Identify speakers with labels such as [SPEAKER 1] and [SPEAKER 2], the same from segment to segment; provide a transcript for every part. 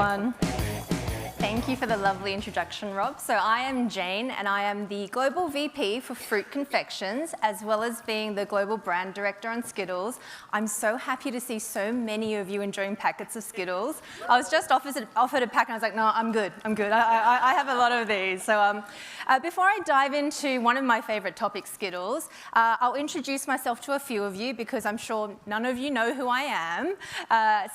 [SPEAKER 1] everyone. Thank you for the lovely introduction, Rob. So I am Jane, and I am the Global VP for Fruit Confections, as well as being the Global Brand Director on Skittles. I'm so happy to see so many of you enjoying packets of Skittles. I was just offered a pack, and I was like, no, I'm good. I have a lot of these. So before I dive into one of my favorite topics, Skittles, I'll introduce myself to a few of you because I'm sure none of you know who I am.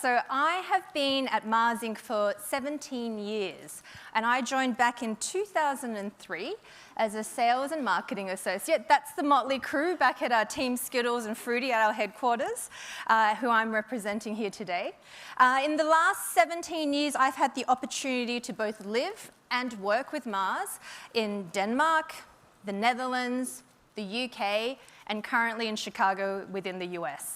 [SPEAKER 1] So I have been at Mars Inc. for 17 years. And I joined back in 2003 as a sales and marketing associate. That's the motley crew back at our Team Skittles and Fruity at our headquarters, who I'm representing here today. In the last 17 years, I've had the opportunity to both live and work with Mars in Denmark, the Netherlands, the UK, and currently in Chicago within the US.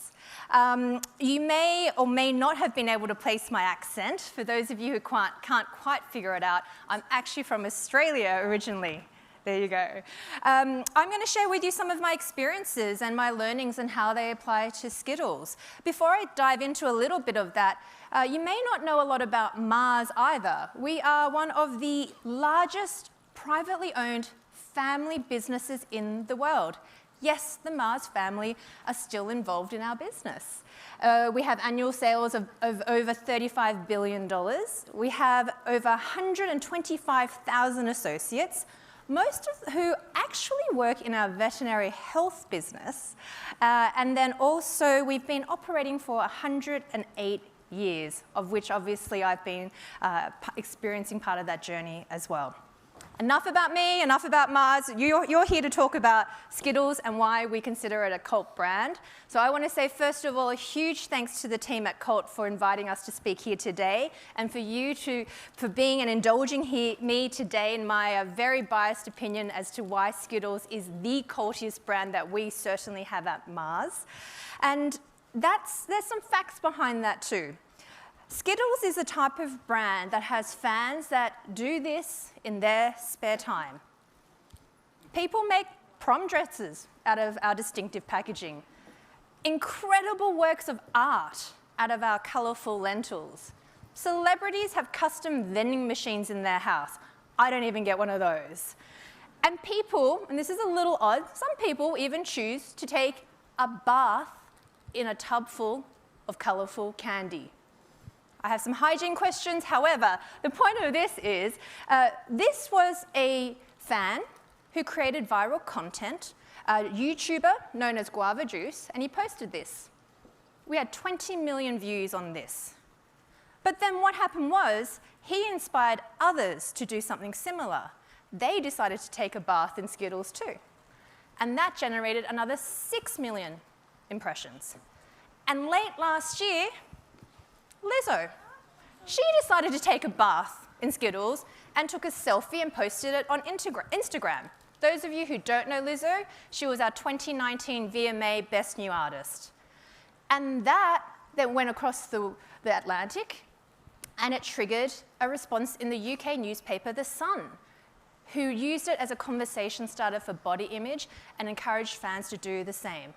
[SPEAKER 1] You may or may not have been able to place my accent. For those of you who can't quite figure it out, I'm actually from Australia originally. There you go. I'm going to share with you some of my experiences and my learnings and how they apply to Skittles. Before I dive into a little bit of that, you may not know a lot about Mars either. We are one of the largest privately owned family businesses in the world. Yes, the Mars family are still involved in our business. We have annual sales of over $35 billion. We have over 125,000 associates, most of who actually work in our veterinary health business. And then also, we've been operating for 108 years, of which obviously I've been experiencing part of that journey as well. Enough about me, enough about Mars. You're here to talk about Skittles and why we consider it a cult brand. So I want to say, first of all, a huge thanks to the team at Cult for inviting us to speak here today, and for you for being and indulging me today in my very biased opinion as to why Skittles is the cultiest brand that we certainly have at Mars. And there's some facts behind that too. Skittles is a type of brand that has fans that do this in their spare time. People make prom dresses out of our distinctive packaging, incredible works of art out of our colourful lentils. Celebrities have custom vending machines in their house. I don't even get one of those. And people, and this is a little odd, some people even choose to take a bath in a tub full of colourful candy. I have some hygiene questions. However, the point of this is, this was a fan who created viral content, a YouTuber known as Guava Juice, and he posted this. We had 20 million views on this. But then what happened was, he inspired others to do something similar. They decided to take a bath in Skittles too. And that generated another 6 million impressions. And late last year, Lizzo. She decided to take a bath in Skittles and took a selfie and posted it on Instagram. Those of you who don't know Lizzo, she was our 2019 VMA Best New Artist. And that then went across the Atlantic, and it triggered a response in the UK newspaper, The Sun, who used it as a conversation starter for body image and encouraged fans to do the same.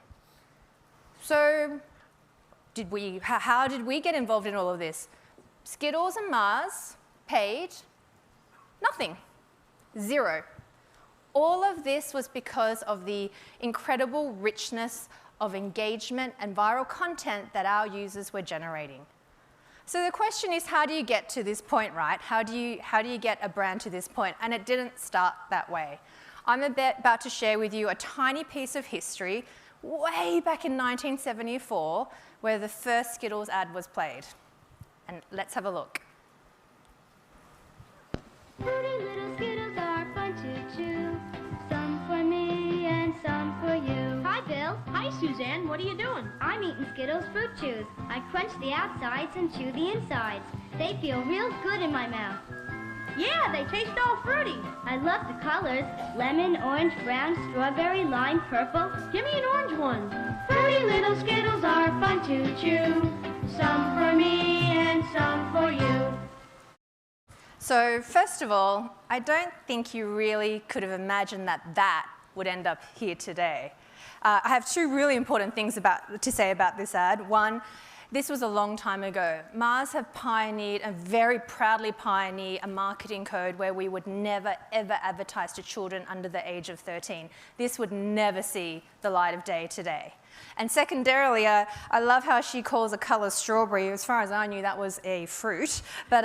[SPEAKER 1] So, how did we get involved in all of this? Skittles and Mars paid nothing, zero. All of this was because of the incredible richness of engagement and viral content that our users were generating. So the question is, how do you get to this point, right? How do you get a brand to this point? And it didn't start that way. I'm about to share with you a tiny piece of history way back in 1974, where the first Skittles ad was played. And let's have a look.
[SPEAKER 2] Fruity little Skittles are fun to chew. Some for me and some for you.
[SPEAKER 3] Hi, Bill. Hi, Suzanne. What are you doing?
[SPEAKER 2] I'm eating Skittles fruit chews. I crunch the outsides and chew the insides. They feel real good in my mouth.
[SPEAKER 3] Yeah, they taste all fruity.
[SPEAKER 2] I love the colors. Lemon, orange, brown, strawberry, lime, purple.
[SPEAKER 3] Give me an orange one.
[SPEAKER 2] Fruity little Skittles are fun to chew. Some for me and some for you.
[SPEAKER 1] So first of all, I don't think you really could have imagined that would end up here today. I have two really important things to say about this ad. One, this was a long time ago. Mars have pioneered and very proudly pioneered a marketing code where we would never, ever advertise to children under the age of 13. This would never see the light of day today. And secondarily, I love how she calls a colour strawberry. As far as I knew, that was a fruit. But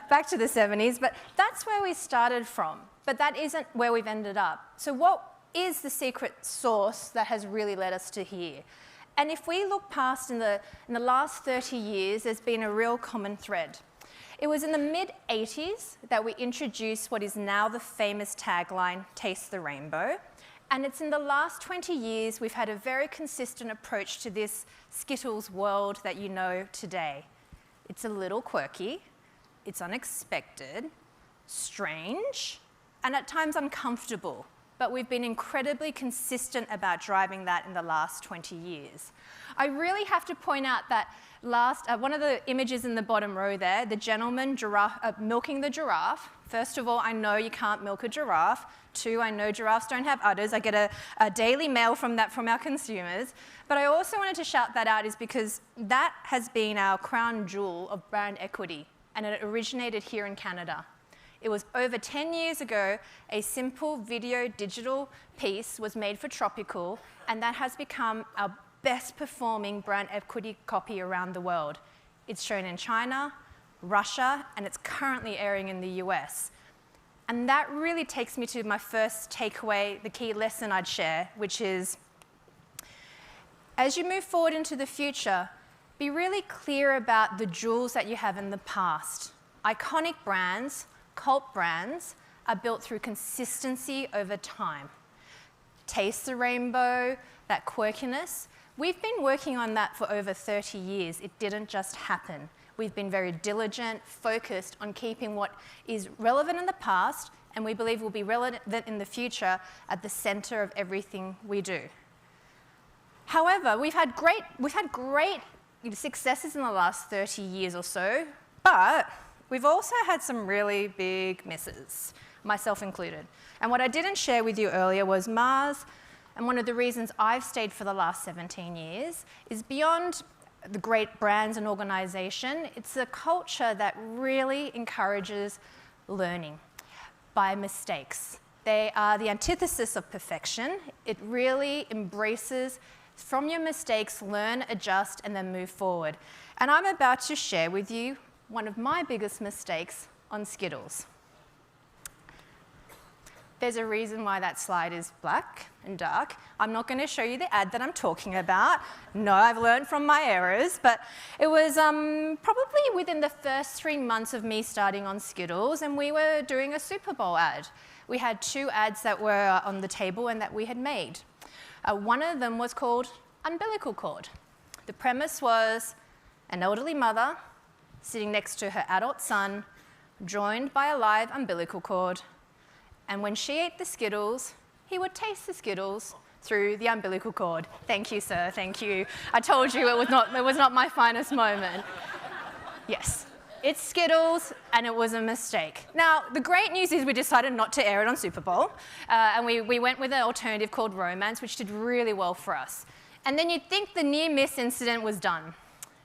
[SPEAKER 1] back to the 70s. But that's where we started from. But that isn't where we've ended up. So what is the secret sauce that has really led us to here? And if we look past in the last 30 years, there's been a real common thread. It was in the mid-80s that we introduced what is now the famous tagline, Taste the Rainbow. And it's in the last 20 years we've had a very consistent approach to this Skittles world that you know today. It's a little quirky, it's unexpected, strange, and at times uncomfortable. But we've been incredibly consistent about driving that in the last 20 years. I really have to point out that one of the images in the bottom row there, the gentleman milking the giraffe. First of all, I know you can't milk a giraffe. 2, I know giraffes don't have udders. I get a daily mail from our consumers. But I also wanted to shout that out is because that has been our crown jewel of brand equity, and it originated here in Canada. It was over 10 years ago, a simple video digital piece was made for Tropical, and that has become our best performing brand equity copy around the world. It's shown in China, Russia, and it's currently airing in the US. And that really takes me to my first takeaway, the key lesson I'd share, which is, as you move forward into the future, be really clear about the jewels that you have in the past. Iconic brands, cult brands, are built through consistency over time. Taste the Rainbow, that quirkiness, we've been working on that for over 30 years. It didn't just happen. We've been very diligent, focused on keeping what is relevant in the past and we believe will be relevant in the future at the center of everything we do. However, we've had great successes in the last 30 years or so, but we've also had some really big misses, myself included. And what I didn't share with you earlier was Mars, and one of the reasons I've stayed for the last 17 years is beyond the great brands and organization, it's a culture that really encourages learning by mistakes. They are the antithesis of perfection. It really embraces, from your mistakes, learn, adjust, and then move forward. And I'm about to share with you one of my biggest mistakes on Skittles. There's a reason why that slide is black and dark. I'm not going to show you the ad that I'm talking about. No, I've learned from my errors, but it was probably within the first 3 months of me starting on Skittles, and we were doing a Super Bowl ad. We had 2 ads that were on the table and that we had made. One of them was called Umbilical Cord. The premise was an elderly mother sitting next to her adult son, joined by a live umbilical cord. And when she ate the Skittles, he would taste the Skittles through the umbilical cord. Thank you, sir, thank you. I told you it was not my finest moment. Yes, it's Skittles, and it was a mistake. Now, the great news is we decided not to air it on Super Bowl, and we went with an alternative called Romance, which did really well for us. And then you'd think the near-miss incident was done.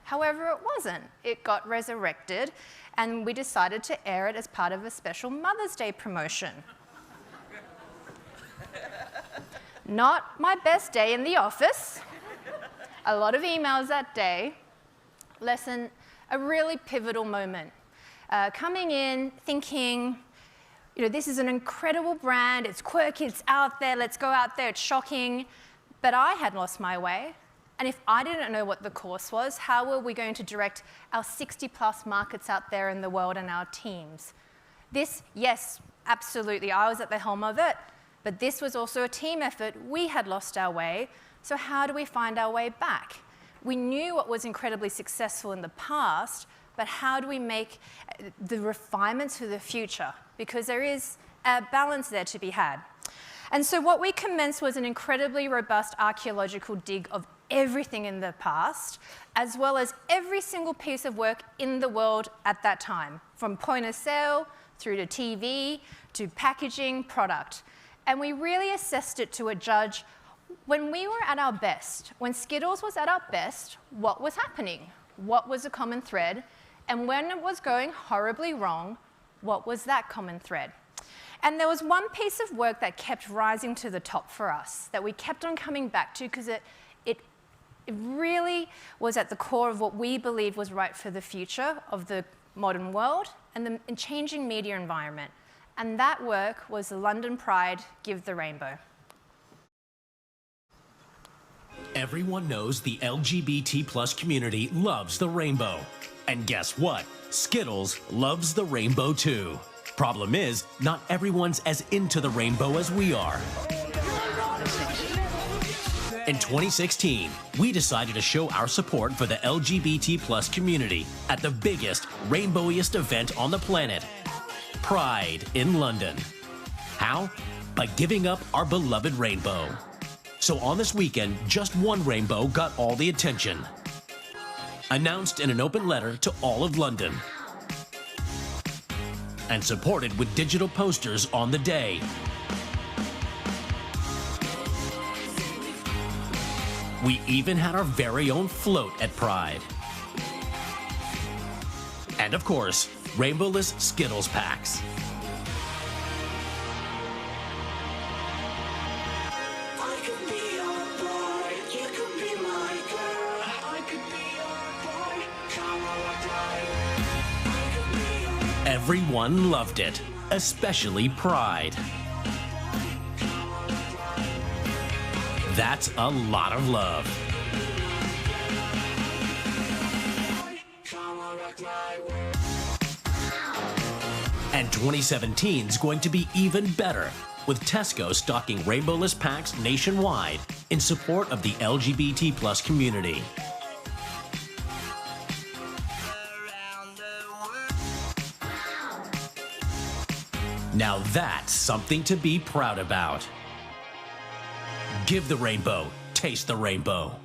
[SPEAKER 1] However, it wasn't. It got resurrected, and we decided to air it as part of a special Mother's Day promotion. Not my best day in the office. A lot of emails that day. Lesson, a really pivotal moment. Coming in, thinking, this is an incredible brand, it's quirky, it's out there, let's go out there, it's shocking. But I had lost my way. And if I didn't know what the course was, how were we going to direct our 60+ markets out there in the world and our teams? This, yes, absolutely, I was at the helm of it. But this was also a team effort. We had lost our way, so how do we find our way back? We knew what was incredibly successful in the past, but how do we make the refinements for the future? Because there is a balance there to be had. And so what we commenced was an incredibly robust archaeological dig of everything in the past, as well as every single piece of work in the world at that time, from point of sale through to TV, to packaging, product. And we really assessed it to a judge when we were at our best, when Skittles was at our best, what was happening? what was a common thread, and when it was going horribly wrong, what was that common thread? And there was one piece of work that kept rising to the top for us, that we kept on coming back to because it really was at the core of what we believed was right for the future of the modern world and the changing media environment. And that work was the London Pride Give the Rainbow.
[SPEAKER 4] Everyone knows the LGBT+ community loves the rainbow. And guess what? Skittles loves the rainbow too. Problem is, not everyone's as into the rainbow as we are. In 2016, we decided to show our support for the LGBT+ community at the biggest, rainbowiest event on the planet, Pride in London. How? By giving up our beloved rainbow. So on this weekend, just one rainbow got all the attention. Announced in an open letter to all of London. And supported with digital posters on the day. We even had our very own float at Pride. And of course, rainbowless Skittles packs. Everyone loved it, especially Pride. That's a lot of love. And 2017's going to be even better, with Tesco stocking rainbowless packs nationwide in support of the LGBT+ community. Now that's something to be proud about. Give the rainbow, taste the rainbow.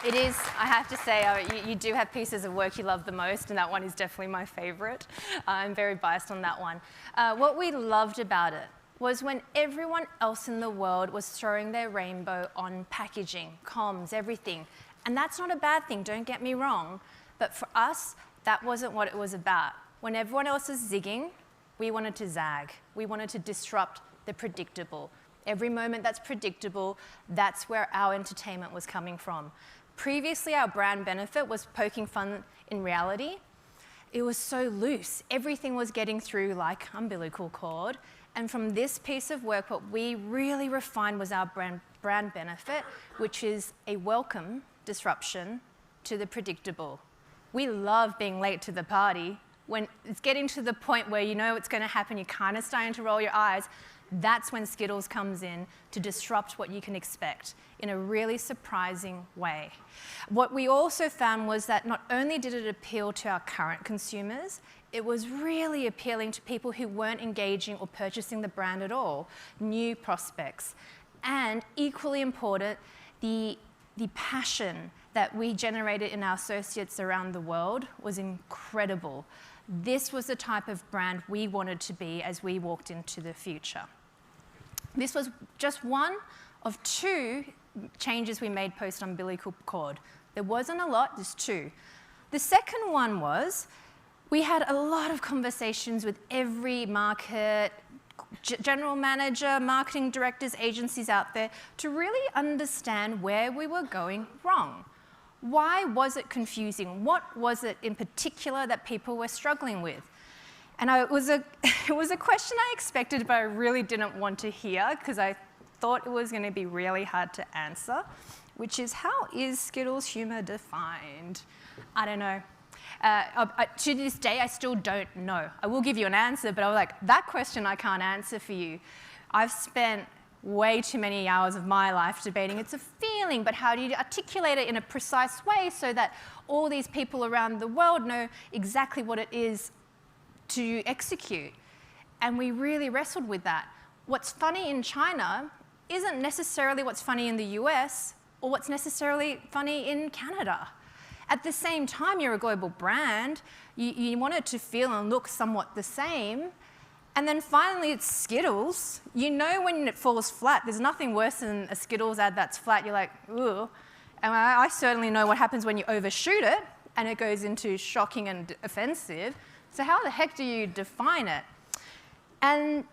[SPEAKER 1] It is, I have to say, you do have pieces of work you love the most, and that one is definitely my favorite. I'm very biased on that one. What we loved about it was when everyone else in the world was throwing their rainbow on packaging, comms, everything. And that's not a bad thing, don't get me wrong. But for us, that wasn't what it was about. When everyone else is zigging, we wanted to zag. We wanted to disrupt the predictable. Every moment that's predictable, that's where our entertainment was coming from. Previously, our brand benefit was poking fun in reality. It was so loose. Everything was getting through like umbilical cord. And from this piece of work, what we really refined was our brand benefit, which is a welcome disruption to the predictable. We love being late to the party. When it's getting to the point where you know it's going to happen, you're kind of starting to roll your eyes, that's when Skittles comes in to disrupt what you can expect in a really surprising way. What we also found was that not only did it appeal to our current consumers, it was really appealing to people who weren't engaging or purchasing the brand at all, new prospects. And equally important, the passion that we generated in our associates around the world was incredible. This was the type of brand we wanted to be as we walked into the future. This was just one of two changes we made post-umbilical cord. There wasn't a lot, just two. The second one was we had a lot of conversations with every market, general manager, marketing directors, agencies out there to really understand where we were going wrong. Why was it confusing? What was it in particular that people were struggling with? And it was a question I expected, but I really didn't want to hear because I thought it was going to be really hard to answer, which is, how is Skittles humor defined? I don't know. To this day, I still don't know. I will give you an answer, but I was like, that question I can't answer for you. I've spent way too many hours of my life debating it's a feeling, but how do you articulate it in a precise way so that all these people around the world know exactly what it is to execute? And we really wrestled with that. What's funny in China isn't necessarily what's funny in the US or what's necessarily funny in Canada. At the same time, you're a global brand. You want it to feel and look somewhat the same. And then finally, it's Skittles. You know when it falls flat, there's nothing worse than a Skittles ad that's flat. You're like, ooh. And I certainly know what happens when you overshoot it and it goes into shocking and offensive. So how the heck do you define it? And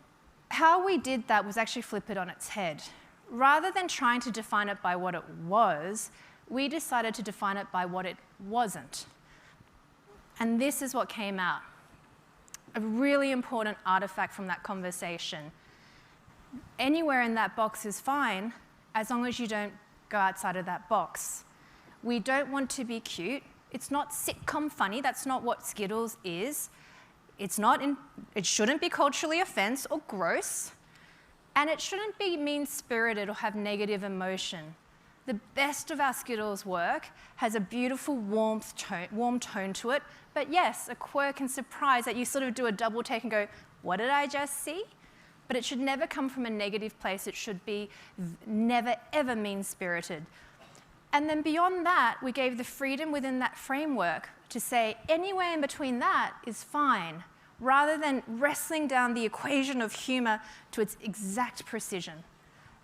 [SPEAKER 1] how we did that was actually flip it on its head. Rather than trying to define it by what it was, we decided to define it by what it wasn't. And this is what came out. A really important artifact from that conversation. Anywhere in that box is fine, as long as you don't go outside of that box. We don't want to be cute. It's not sitcom funny. That's not what Skittles is. It shouldn't be culturally offensive or gross. And it shouldn't be mean-spirited or have negative emotion. The best of our Skittles work has a beautiful warm tone to it, but yes, a quirk and surprise that you sort of do a double take and go, what did I just see? But it should never come from a negative place. It should be never, ever mean-spirited. And then beyond that, we gave the freedom within that framework to say anywhere in between that is fine, rather than wrestling down the equation of humor to its exact precision.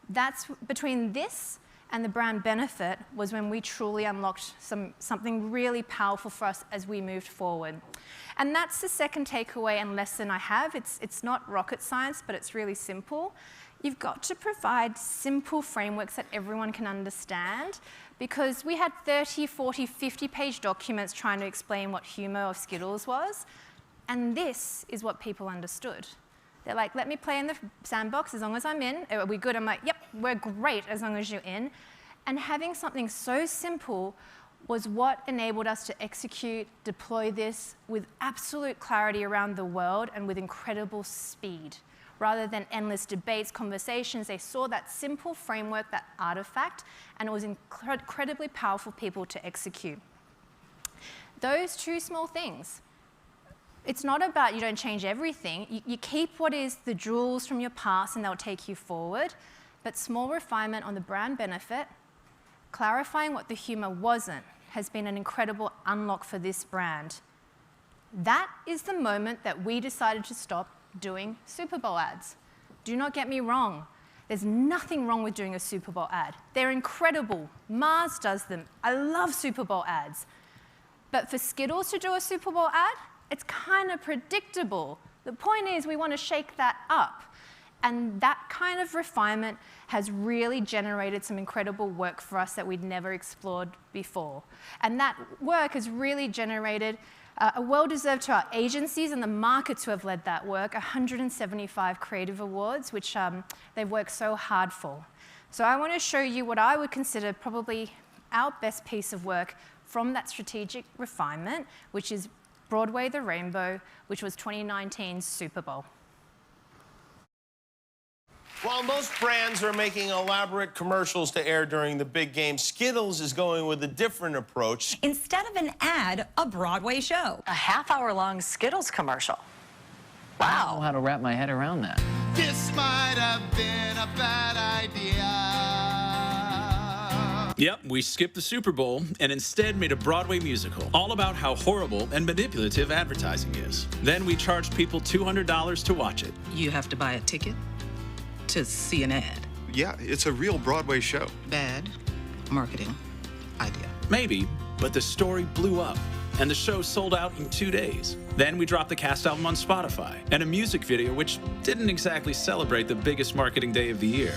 [SPEAKER 1] That's between this and the brand benefit was when we truly unlocked something really powerful for us as we moved forward. And that's the second takeaway and lesson I have. It's not rocket science, but it's really simple. You've got to provide simple frameworks that everyone can understand, because we had 30, 40, 50-page documents trying to explain what humor of Skittles was, and this is what people understood. They're like, let me play in the sandbox as long as I'm in. Are we good? I'm like, yep, we're great as long as you're in. And having something so simple was what enabled us to execute, deploy this with absolute clarity around the world and with incredible speed. Rather than endless debates, conversations, they saw that simple framework, that artifact, and it was incredibly powerful for people to execute. Those two small things. It's not about you don't change everything. You keep what is the jewels from your past and they'll take you forward, but small refinement on the brand benefit, clarifying what the humor wasn't, has been an incredible unlock for this brand. That is the moment that we decided to stop doing Super Bowl ads. Do not get me wrong. There's nothing wrong with doing a Super Bowl ad. They're incredible. Mars does them. I love Super Bowl ads. But for Skittles to do a Super Bowl ad, it's kind of predictable. The point is we want to shake that up. And that kind of refinement has really generated some incredible work for us that we'd never explored before. And that work has really generated a well-deserved to our agencies and the markets who have led that work, 175 creative awards, which they've worked so hard for. So I want to show you what I would consider probably our best piece of work from that strategic refinement, which is Broadway the Rainbow, which was 2019's Super Bowl.
[SPEAKER 5] While most brands are making elaborate commercials to air during the big game, Skittles is going with a different approach.
[SPEAKER 6] Instead of an ad, a Broadway show.
[SPEAKER 7] A half-hour-long Skittles commercial.
[SPEAKER 8] I don't know how to wrap my head around that.
[SPEAKER 9] This might have been a bad idea.
[SPEAKER 10] Yep, we skipped the Super Bowl and instead made a Broadway musical, all about how horrible and manipulative advertising is. Then we charged people $200 to watch it.
[SPEAKER 11] You have to buy a ticket to see an ad.
[SPEAKER 9] Yeah, it's a real Broadway show.
[SPEAKER 11] Bad marketing idea.
[SPEAKER 10] Maybe, but the story blew up, and the show sold out in 2 days. Then we dropped the cast album on Spotify, and a music video which didn't exactly celebrate the biggest marketing day of the year.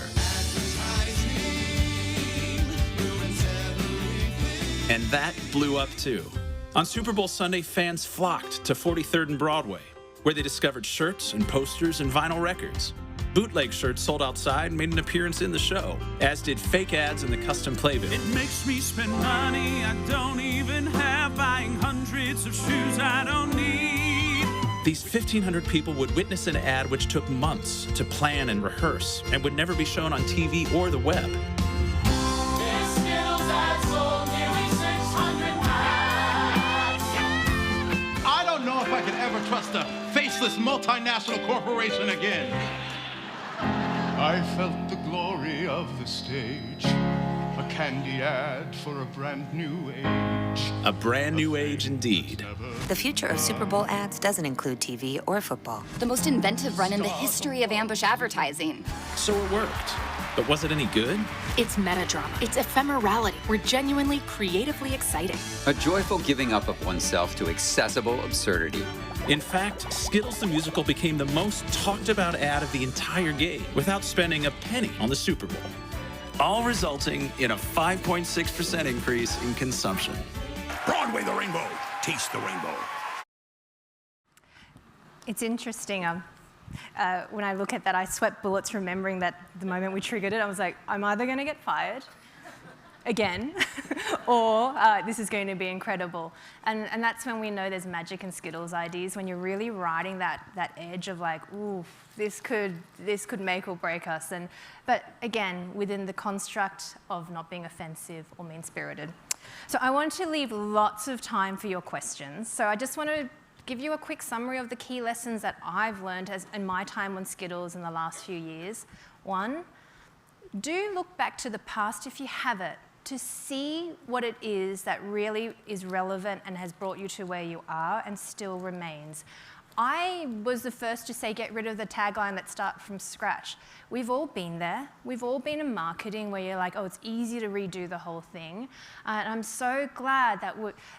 [SPEAKER 10] And that blew up too. On Super Bowl Sunday, fans flocked to 43rd and Broadway, where they discovered shirts and posters and vinyl records. Bootleg shirts sold outside and made an appearance in the show, as did fake ads in the custom playbill.
[SPEAKER 12] It makes me spend money I don't even have, buying hundreds of shoes I don't need.
[SPEAKER 10] These 1,500 people would witness an ad which took months to plan and rehearse and would never be shown on TV or the web.
[SPEAKER 12] This Skittles ad sold nearly 600 packs.
[SPEAKER 9] I don't know if I could ever trust a faceless multinational corporation again. I felt the glory of the stage. A candy ad for a brand new age.
[SPEAKER 10] A brand new age indeed.
[SPEAKER 13] The future of Super Bowl ads doesn't include TV or football.
[SPEAKER 14] The most inventive run in the history of ambush advertising.
[SPEAKER 10] So it worked. But was it any good?
[SPEAKER 15] It's metadrama. It's ephemerality. We're genuinely creatively exciting.
[SPEAKER 16] A joyful giving up of oneself to accessible absurdity.
[SPEAKER 10] In fact, Skittles the Musical became the most talked about ad of the entire game without spending a penny on the Super Bowl. All resulting in a 5.6% increase in consumption.
[SPEAKER 17] Broadway the Rainbow. Taste the rainbow.
[SPEAKER 1] It's interesting. When I look at that, I sweat bullets remembering that the moment we triggered it, I was like, I'm either going to get fired again, or this is going to be incredible. And that's when we know there's magic in Skittles IDs, when you're really riding that edge of like, ooh, this could make or break us. But again, within the construct of not being offensive or mean-spirited. So I want to leave lots of time for your questions. So I just want to give you a quick summary of the key lessons that I've learned in my time on Skittles in the last few years. One, do look back to the past if you have it, to see what it is that really is relevant and has brought you to where you are and still remains. I was the first to say get rid of the tagline that start from scratch. We've all been there. We've all been in marketing where you're like, oh, it's easy to redo the whole thing. And I'm so glad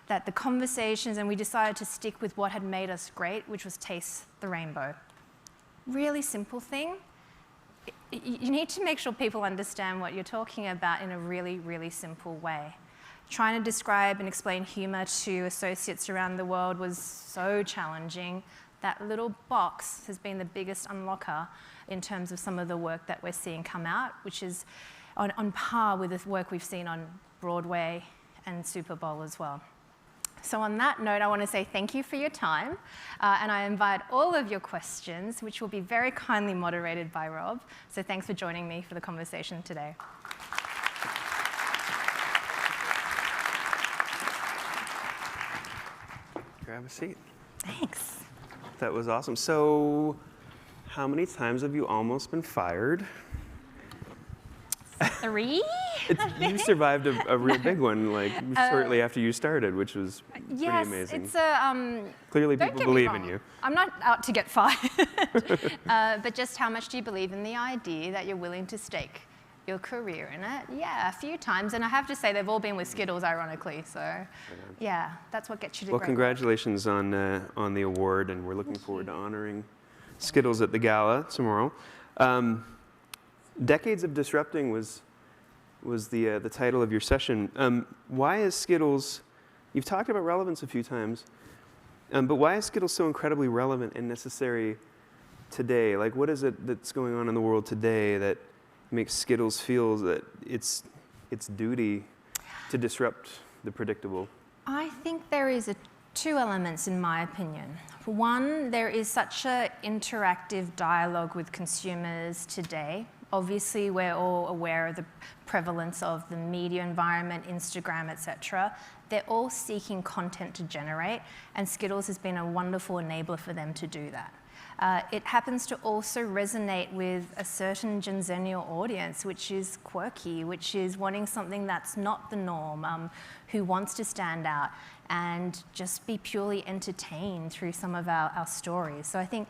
[SPEAKER 1] that the conversations and we decided to stick with what had made us great, which was Taste the Rainbow. Really simple thing. You need to make sure people understand what you're talking about in a really, really simple way. Trying to describe and explain humor to associates around the world was so challenging. That little box has been the biggest unlocker in terms of some of the work that we're seeing come out, which is on par with the work we've seen on Broadway and Super Bowl as well. So on that note, I want to say thank you for your time, and I invite all of your questions, which will be very kindly moderated by Rob. So thanks for joining me for the conversation today.
[SPEAKER 18] Grab a seat.
[SPEAKER 1] Thanks.
[SPEAKER 18] That was awesome. So, how many times have you almost been fired?
[SPEAKER 1] 3?
[SPEAKER 18] You survived a real big one, like shortly after you started, which was pretty amazing.
[SPEAKER 1] It's a.
[SPEAKER 18] Clearly, people believe in you.
[SPEAKER 1] I'm not out to get fired, but just how much do you believe in the idea that you're willing to stake your career in it? Yeah, a few times, and I have to say they've all been with Skittles, ironically. So, yeah, that's what gets you to.
[SPEAKER 18] Well, congratulations on the award, and we're looking forward to honoring Skittles at the gala tomorrow. Decades of Disrupting was the title of your session. Why is Skittles? You've talked about relevance a few times, but why is Skittles so incredibly relevant and necessary today? Like, what is it that's going on in the world today that makes Skittles feel that it's duty to disrupt the predictable?
[SPEAKER 1] I think there is two elements in my opinion. For one, there is such an interactive dialogue with consumers today. Obviously, we're all aware of the prevalence of the media environment, Instagram, etc. They're all seeking content to generate, and Skittles has been a wonderful enabler for them to do that. It happens to also resonate with a certain Gen Zennial audience, which is quirky, which is wanting something that's not the norm, who wants to stand out and just be purely entertained through some of our stories. So I think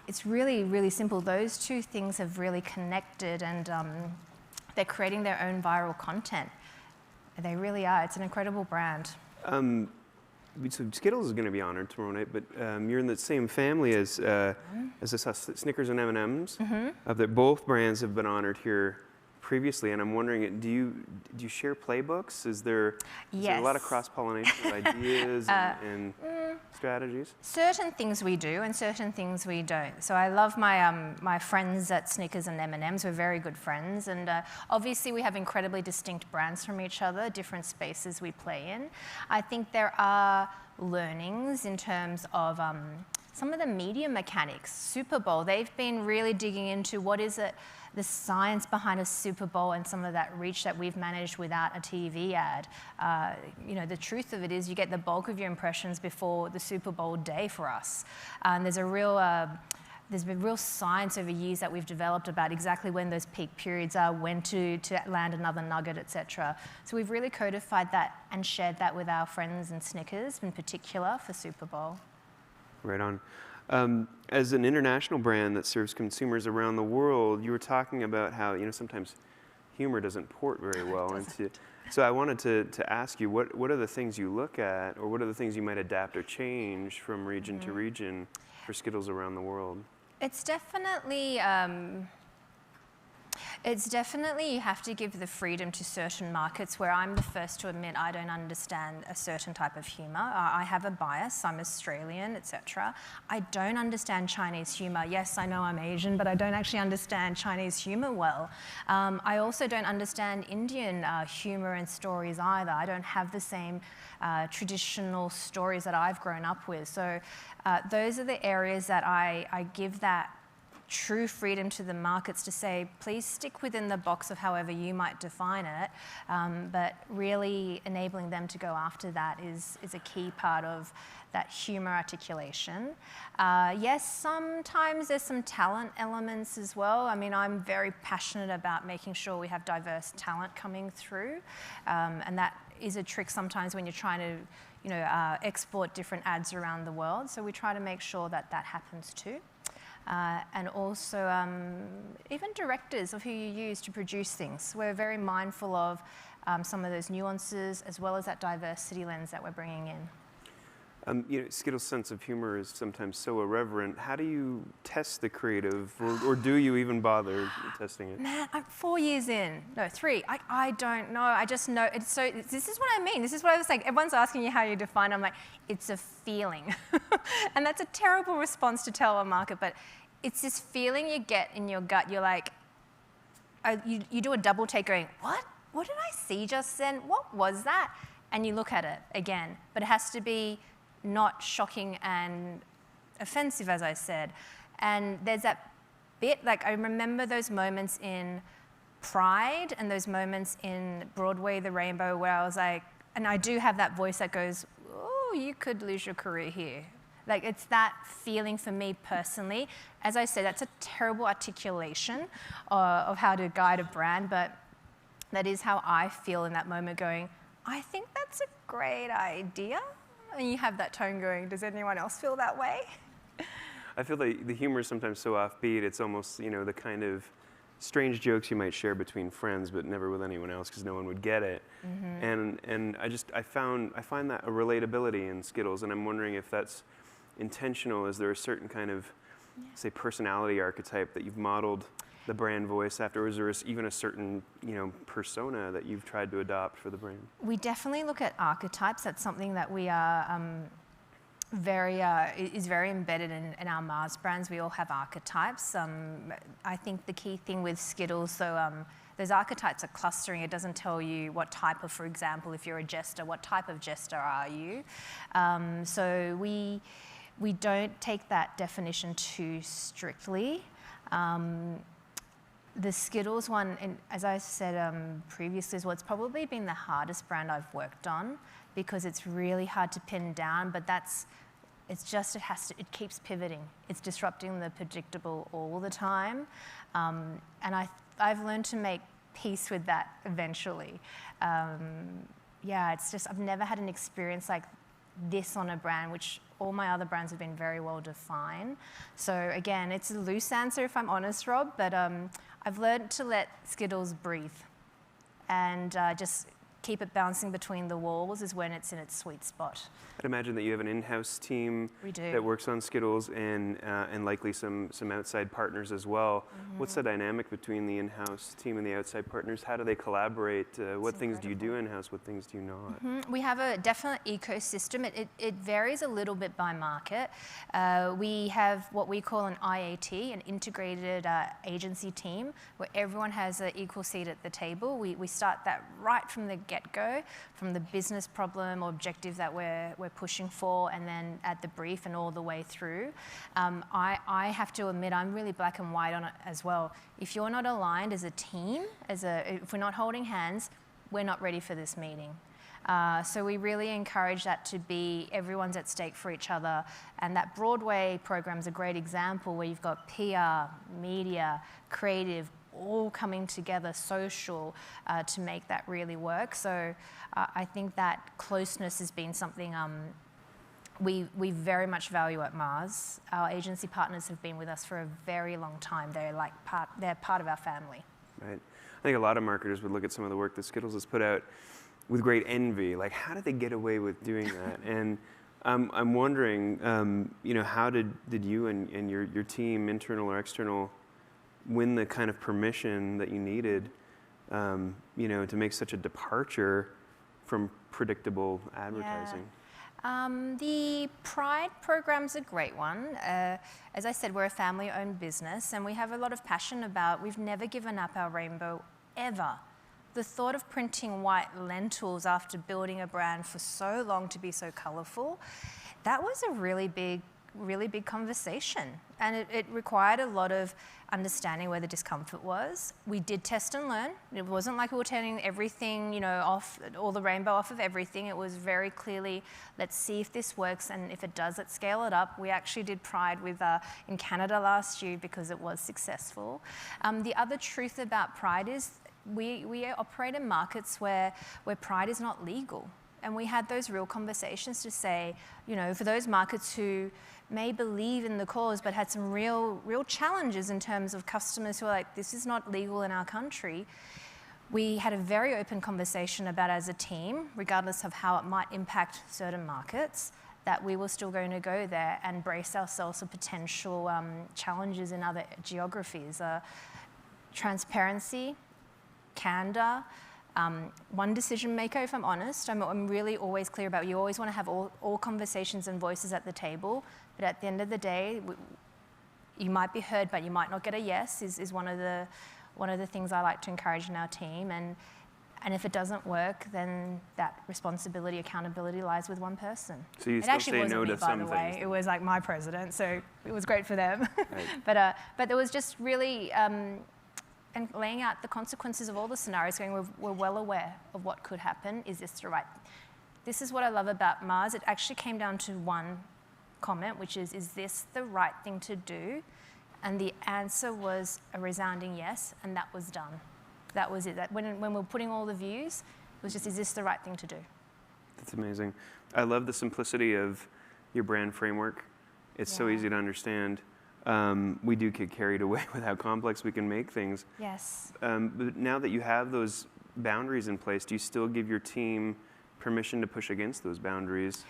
[SPEAKER 1] it's really, really simple. Those two things have really connected, and they're creating their own viral content. They really are. It's an incredible brand.
[SPEAKER 18] So Skittles is going to be honored tomorrow night, but you're in the same family as Snickers and M&Ms. That both brands have been honored here previously, and I'm wondering, do you share playbooks? Is there a lot of cross-pollination of ideas and strategies?
[SPEAKER 1] Certain things we do, and certain things we don't. So I love my friends at Snickers and M&Ms. We're very good friends, and obviously we have incredibly distinct brands from each other, different spaces we play in. I think there are learnings in terms of some of the media mechanics. Super Bowl, they've been really digging into what is it, the science behind a Super Bowl and some of that reach that we've managed without a TV ad. You know, the truth of it is you get the bulk of your impressions before the Super Bowl day for us. There's a real there's been real science over years that we've developed about exactly when those peak periods are, when to land another nugget, etc. So we've really codified that and shared that with our friends and Snickers in particular for Super Bowl.
[SPEAKER 18] Right on. As an international brand that serves consumers around the world, you were talking about how, sometimes humor doesn't port very well into. So I wanted to ask you, what are the things you look at, or what are the things you might adapt or change from region to region for Skittles around the world?
[SPEAKER 1] It's definitely you have to give the freedom to certain markets where I'm the first to admit I don't understand a certain type of humour. I have a bias, I'm Australian, etc. I don't understand Chinese humour. Yes, I know I'm Asian, but I don't actually understand Chinese humour well. I also don't understand Indian humour and stories either. I don't have the same traditional stories that I've grown up with. So those are the areas that I give that true freedom to the markets to say, please stick within the box of however you might define it, but really enabling them to go after that is a key part of that humour articulation. Yes, sometimes there's some talent elements as well. I mean, I'm very passionate about making sure we have diverse talent coming through, and that is a trick sometimes when you're trying to export different ads around the world. So we try to make sure that that happens too. And also even directors of who you use to produce things. We're very mindful of some of those nuances as well as that diversity lens that we're bringing in.
[SPEAKER 18] Skittles' sense of humor is sometimes so irreverent. How do you test the creative, or do you even bother testing it?
[SPEAKER 1] Man, I'm 4 years in. No, 3. I don't know. I just know. This is what I mean. This is what I was saying. Everyone's asking you how you define it. I'm like, it's a feeling. And that's a terrible response to tell a market, but it's this feeling you get in your gut. You're like, you do a double take going, what? What did I see just then? What was that? And you look at it again. But it has to be not shocking and offensive, as I said. And there's that bit, like I remember those moments in Pride and those moments in Broadway the Rainbow where I was like, and I do have that voice that goes, oh, you could lose your career here. Like it's that feeling for me personally. As I said, that's a terrible articulation of how to guide a brand, but that is how I feel in that moment going, I think that's a great idea. And you have that tone going, does anyone else feel that way?
[SPEAKER 18] I feel like the humor is sometimes so offbeat, it's almost, the kind of strange jokes you might share between friends, but never with anyone else because no one would get it. And I find that a relatability in Skittles, and I'm wondering if that's intentional. Is there a certain kind of, say, personality archetype that you've modeled the brand voice after, or is there even a certain, persona that you've tried to adopt for the brand?
[SPEAKER 1] We definitely look at archetypes. That's something that we are is very embedded in our Mars brands. We all have archetypes. I think the key thing with Skittles, so those archetypes are clustering. It doesn't tell you what type of, for example, if you're a jester, what type of jester are you? So we don't take that definition too strictly. The Skittles one, and as I said previously as well, it's probably been the hardest brand I've worked on because it's really hard to pin down, but it keeps pivoting. It's disrupting the predictable all the time. And I've learned to make peace with that eventually. It's just, I've never had an experience like this on a brand, which all my other brands have been very well defined. So again, it's a loose answer if I'm honest, Rob, but I've learned to let Skittles breathe and just keep it bouncing between the walls is when it's in its sweet spot.
[SPEAKER 18] I'd imagine that you have an in-house team that works on Skittles and likely some outside partners as well. What's the dynamic between the in-house team and the outside partners? How do they collaborate? What things do you do in-house? What things do you not?
[SPEAKER 1] We have a definite ecosystem. It varies a little bit by market. We have what we call an IAT, an integrated agency team, where everyone has an equal seat at the table. We start that right from the get-go, from the business problem or objective that we're pushing for, and then at the brief and all the way through. I have to admit, I'm really black and white on it as well. If you're not aligned as a team, if we're not holding hands, we're not ready for this meeting. So we really encourage that to be everyone's at stake for each other. And that Broadway program's a great example where you've got PR, media, creative, all coming together, social, to make that really work. So I think that closeness has been something we very much value at Mars. Our agency partners have been with us for a very long time. They're part of our family.
[SPEAKER 18] Right. I think a lot of marketers would look at some of the work that Skittles has put out with great envy. Like, how did they get away with doing that? And I'm wondering, how did you and your team, internal or external, win the kind of permission that you needed, to make such a departure from predictable advertising?
[SPEAKER 1] The Pride program's a great one. As I said, we're a family-owned business, and we have a lot of passion about, we've never given up our rainbow, ever. The thought of printing white lentils after building a brand for so long to be so colorful, that was a really big conversation. And it required a lot of understanding where the discomfort was. We did test and learn. It wasn't like we were turning everything, off, all the rainbow off of everything. It was very clearly, let's see if this works, and if it does, let's scale it up. We actually did Pride in Canada last year because it was successful. The other truth about Pride is we operate in markets where Pride is not legal. And we had those real conversations to say, for those markets who may believe in the cause but had some real challenges in terms of customers who are like, this is not legal in our country, we had a very open conversation about, as a team, regardless of how it might impact certain markets, that we were still going to go there and brace ourselves for potential challenges in other geographies. Transparency, candor, one decision maker, if I'm honest. I'm really always clear about, you always want to have all conversations and voices at the table, but at the end of the day, you might be heard, but you might not get a yes, is one of the things I like to encourage in our team. And if it doesn't work, then that responsibility, accountability lies with one person.
[SPEAKER 18] So you still say no to some things.
[SPEAKER 1] It was like my president, so it was great for them.
[SPEAKER 18] Right.
[SPEAKER 1] But there was just really, and laying out the consequences of all the scenarios, going, we're well aware of what could happen. Is this the right? This is what I love about Mars. It actually came down to one comment, which is this the right thing to do? And the answer was a resounding yes, and that was done. That was it. That when we were putting all the views, it was just, is this the right thing to do?
[SPEAKER 18] That's amazing. I love the simplicity of your brand framework. It's so easy to understand. We do get carried away with how complex we can make things.
[SPEAKER 1] Yes.
[SPEAKER 18] But now that you have those boundaries in place, do you still give your team permission to push against those boundaries?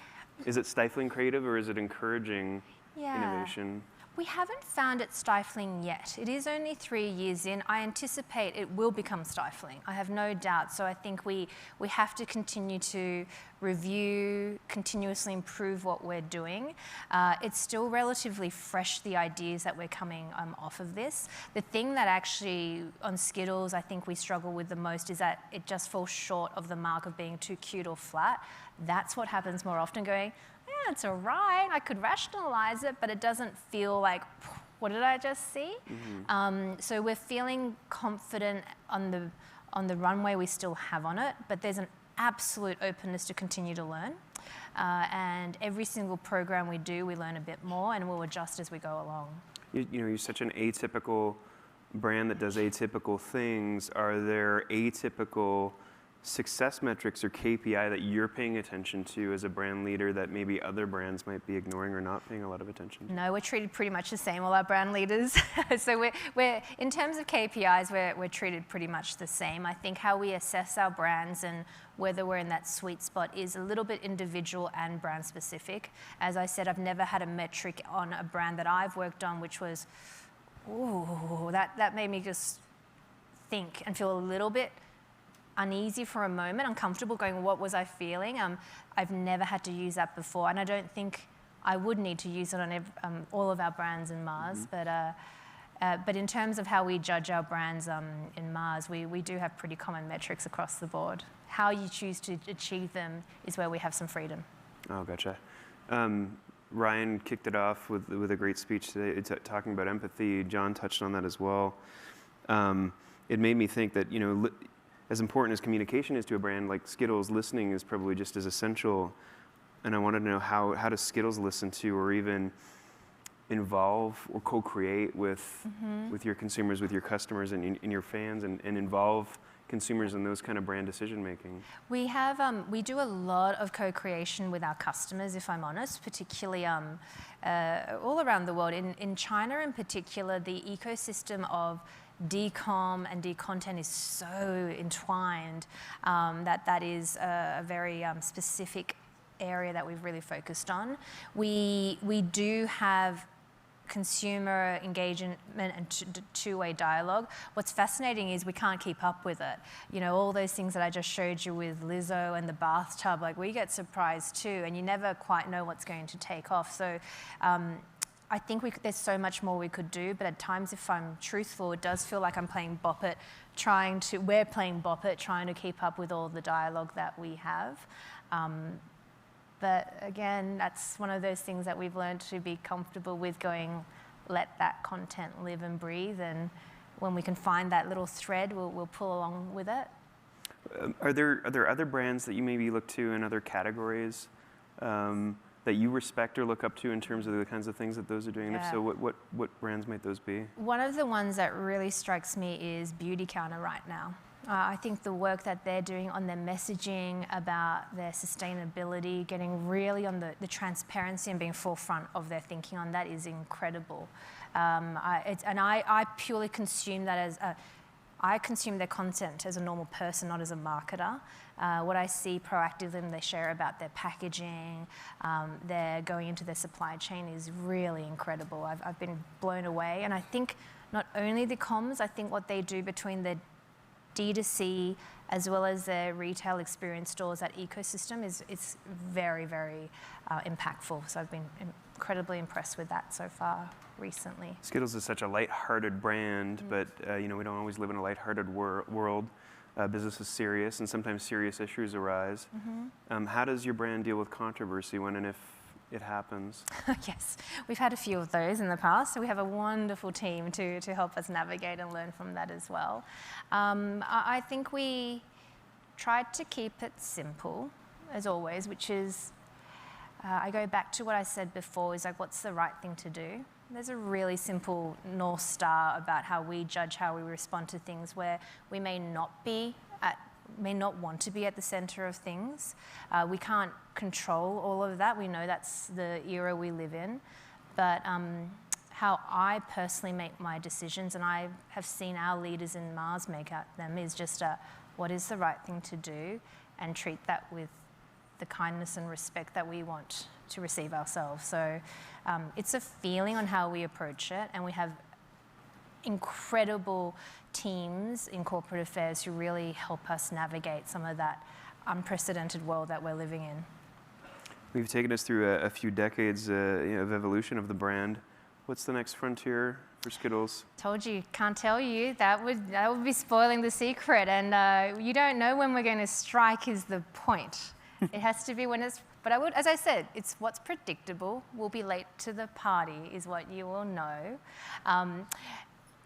[SPEAKER 18] Is it stifling creative, or is it encouraging innovation?
[SPEAKER 1] We haven't found it stifling yet. It is only 3 years in. I anticipate it will become stifling. I have no doubt. So I think we have to continue to review, continuously improve what we're doing. It's still relatively fresh, the ideas that we're coming off of this. The thing that actually, on Skittles, I think we struggle with the most is that it just falls short of the mark of being too cute or flat. That's what happens more often, going, yeah, it's all right, I could rationalize it, but it doesn't feel like, what did I just see? Mm-hmm. So we're feeling confident on the runway we still have on it, but there's an absolute openness to continue to learn. And every single program we do, we learn a bit more, and we'll adjust as we go along.
[SPEAKER 18] You're such an atypical brand that does atypical things. Are there atypical success metrics or KPI that you're paying attention to as a brand leader that maybe other brands might be ignoring or not paying a lot of attention to?
[SPEAKER 1] No, we're treated pretty much the same, all our brand leaders. So we're in terms of KPIs, we're treated pretty much the same. I think how we assess our brands and whether we're in that sweet spot is a little bit individual and brand specific. As I said, I've never had a metric on a brand that I've worked on which was, ooh, that made me just think and feel a little bit uneasy for a moment, uncomfortable, going, what was I feeling? I've never had to use that before, and I don't think I would need to use it on all of our brands in Mars. Mm-hmm. But in terms of how we judge our brands in Mars, we do have pretty common metrics across the board. How you choose to achieve them is where we have some freedom.
[SPEAKER 18] Oh, gotcha. Ryan kicked it off with a great speech today, talking about empathy. John touched on that as well. It made me think that, as important as communication is to a brand, like Skittles, listening is probably just as essential. And I wanted to know how does Skittles listen to or even involve or co-create with your consumers, with your customers and your fans, and involve consumers in those kind of brand decision making?
[SPEAKER 1] We have we do a lot of co-creation with our customers, if I'm honest, particularly all around the world. In China in particular, the ecosystem of decom and decontent is so entwined that is a very specific area that we've really focused on. We do have consumer engagement and two-way dialogue. What's fascinating is we can't keep up with it. You know, all those things that I just showed you with Lizzo and the bathtub, like we get surprised too, and you never quite know what's going to take off. So I think there's so much more we could do, but at times, if I'm truthful, it does feel like I'm playing Bop It, we're playing Bop It, trying to keep up with all the dialogue that we have. But again, that's one of those things that we've learned to be comfortable with going, let that content live and breathe, and when we can find that little thread, we'll pull along with it.
[SPEAKER 18] Are there other brands that you maybe look to in other categories that you respect or look up to in terms of the kinds of things that those are doing?
[SPEAKER 1] Yeah.
[SPEAKER 18] And if so, what brands might those be?
[SPEAKER 1] One of the ones that really strikes me is Beautycounter right now. I think the work that they're doing on their messaging about their sustainability, getting really on the transparency and being forefront of their thinking on that is incredible. I purely consume that as I consume their content as a normal person, not as a marketer. What I see proactively when they share about their packaging, their going into their supply chain is really incredible. I've been blown away. And I think not only the comms, I think what they do between the D2C as well as their retail experience stores, that ecosystem it's very, very impactful. So I've been incredibly impressed with that so far recently.
[SPEAKER 18] Skittles is such a light-hearted brand, but we don't always live in a light-hearted world. Business is serious, and sometimes serious issues arise. How does your brand deal with controversy when and if it happens?
[SPEAKER 1] Yes, we've had a few of those in the past, so we have a wonderful team to help us navigate and learn from that as well. I think we tried to keep it simple, as always, which is, I go back to what I said before, is like, what's the right thing to do? There's a really simple North Star about how we judge how we respond to things where we may not want to be at the center of things. We can't control all of that. We know that's the era we live in. But how I personally make my decisions, and I have seen our leaders in Mars make them, is just what is the right thing to do, and treat that with the kindness and respect that we want to receive ourselves. So it's a feeling on how we approach it, and we have incredible teams in corporate affairs who really help us navigate some of that unprecedented world that we're living in.
[SPEAKER 18] We've taken us through a few decades of evolution of the brand. What's the next frontier for Skittles?
[SPEAKER 1] Told you, can't tell you. That would be spoiling the secret, and you don't know when we're going to strike is the point. It has to be when it's, but as I said, it's what's predictable. We'll be late to the party is what you will know.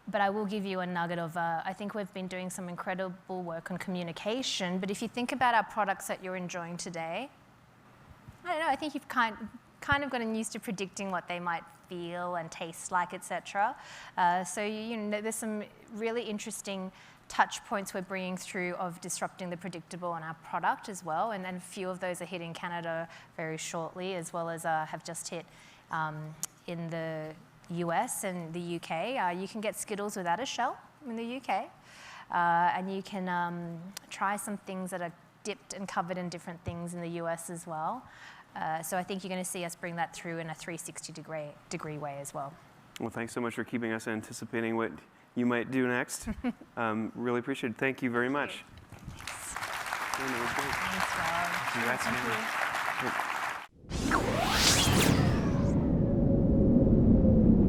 [SPEAKER 1] But I will give you a nugget of, I think we've been doing some incredible work on communication, but if you think about our products that you're enjoying today, I don't know, I think you've kind of gotten used to predicting what they might feel and taste like, etc. So there's some really interesting touch points we're bringing through of disrupting the predictable on our product as well, and then a few of those are hitting Canada very shortly, as well as have just hit in the US and the UK. You can get Skittles without a shell in the UK, and you can try some things that are dipped and covered in different things in the US as well. So I think you're going to see us bring that through in a 360-degree way as well.
[SPEAKER 18] Well, thanks so much for keeping us anticipating what you might do next. Really appreciate it. Thank you very much.
[SPEAKER 1] Thanks, Rob.
[SPEAKER 18] Congrats.
[SPEAKER 1] Thank you.